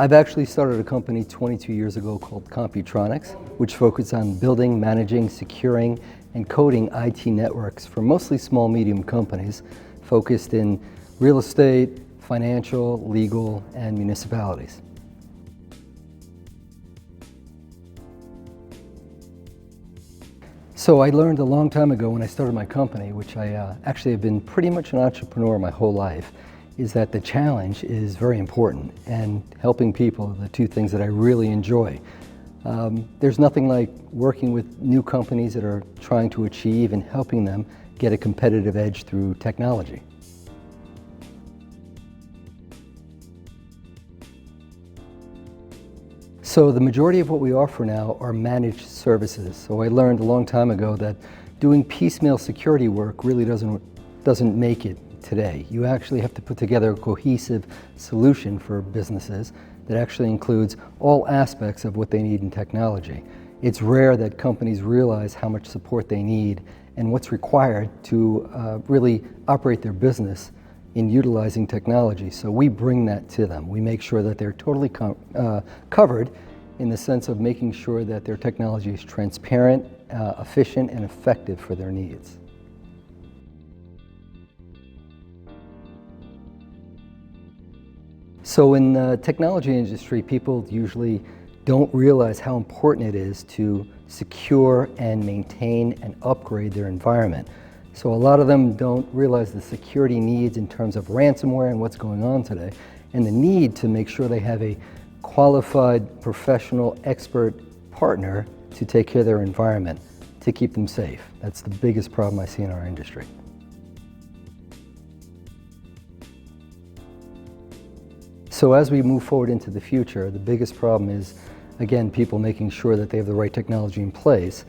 I've actually started a company 22 years ago called Computronics, which focuses on building, managing, securing, and coding IT networks for mostly small, medium companies focused in real estate, financial, legal, and municipalities. So I learned a long time ago when I started my company, which I actually have been pretty much an entrepreneur my whole life, is that the challenge is very important, and helping people are the two things that I really enjoy. There's nothing like working with new companies that are trying to achieve and helping them get a competitive edge through technology. So the majority of what we offer now are managed services. So I learned a long time ago that doing piecemeal security work really doesn't make it today. You actually have to put together a cohesive solution for businesses that actually includes all aspects of what they need in technology. It's rare that companies realize how much support they need and what's required to really operate their business in utilizing technology. So we bring that to them. We make sure that they're totally covered in the sense of making sure that their technology is transparent, efficient, and effective for their needs. So in the technology industry, people usually don't realize how important it is to secure and maintain and upgrade their environment. So a lot of them don't realize the security needs in terms of ransomware and what's going on today, and the need to make sure they have a qualified, professional, expert partner to take care of their environment, to keep them safe. That's the biggest problem I see in our industry. So as we move forward into the future, the biggest problem is, again, people making sure that they have the right technology in place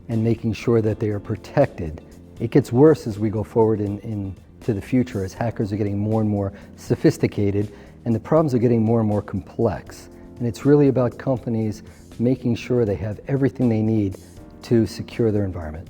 and making sure that they are protected. It gets worse as we go forward into the future, as hackers are getting more and more sophisticated and the problems are getting more and more complex. And it's really about companies making sure they have everything they need to secure their environment.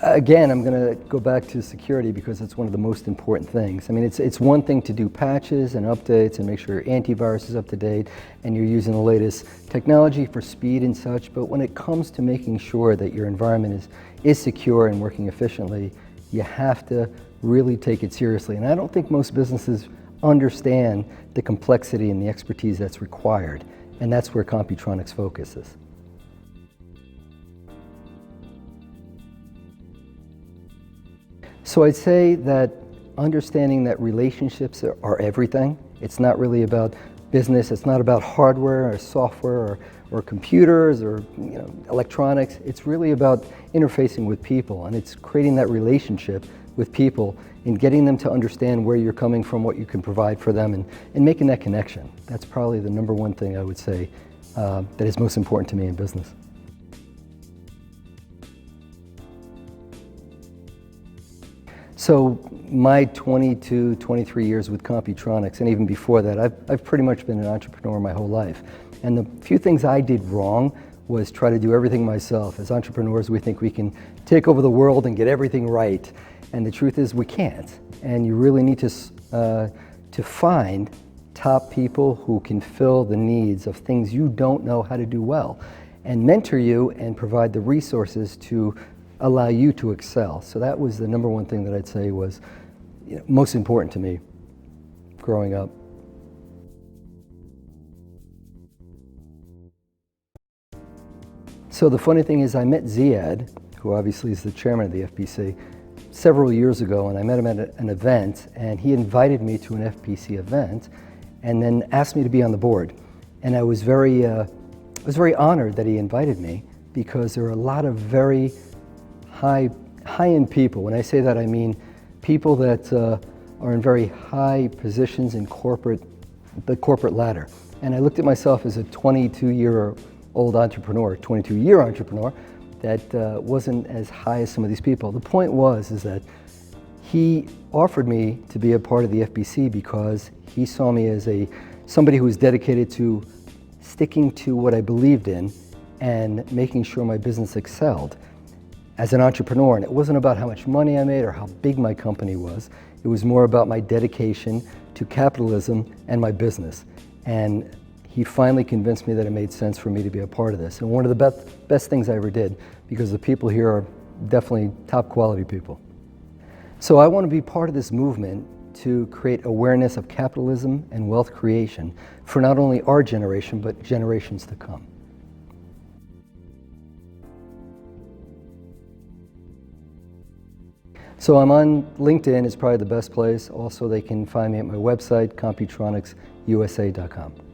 Again, I'm going to go back to security because it's one of the most important things. I mean, it's one thing to do patches and updates and make sure your antivirus is up to date and you're using the latest technology for speed and such, but when it comes to making sure that your environment is secure and working efficiently, you have to really take it seriously. And I don't think most businesses understand the complexity and the expertise that's required, and that's where Computronics focuses. So I'd say that understanding that relationships are everything. It's not really about business. It's not about hardware or software or computers or electronics. It's really about interfacing with people, and it's creating that relationship with people and getting them to understand where you're coming from, what you can provide for them, and making that connection. That's probably the number one thing I would say that is most important to me in business. So my 22, 23 years with Computronics, and even before that, I've pretty much been an entrepreneur my whole life. And the few things I did wrong was try to do everything myself. As entrepreneurs, we think we can take over the world and get everything right. And the truth is we can't. And you really need to find top people who can fill the needs of things you don't know how to do well, and mentor you and provide the resources to allow you to excel. So that was the number one thing that I'd say was most important to me growing up. So the funny thing is I met Ziad, who obviously is the chairman of the FPC, several years ago, and I met him at an event, and he invited me to an FPC event and then asked me to be on the board. And I was very honored that he invited me, because there are a lot of very high-end people. When I say that, I mean people that are in very high positions in the corporate ladder. And I looked at myself as a 22-year-old entrepreneur, 22-year entrepreneur, that wasn't as high as some of these people. The point is that he offered me to be a part of the FBC because he saw me as somebody who was dedicated to sticking to what I believed in and making sure my business excelled. as an entrepreneur. And it wasn't about how much money I made or how big my company was. It was more about my dedication to capitalism and my business. And he finally convinced me that it made sense for me to be a part of this. And one of the best things I ever did, because the people here are definitely top quality people. So I want to be part of this movement to create awareness of capitalism and wealth creation for not only our generation, but generations to come. So I'm on LinkedIn, is probably the best place. Also, they can find me at my website, computronicsusa.com.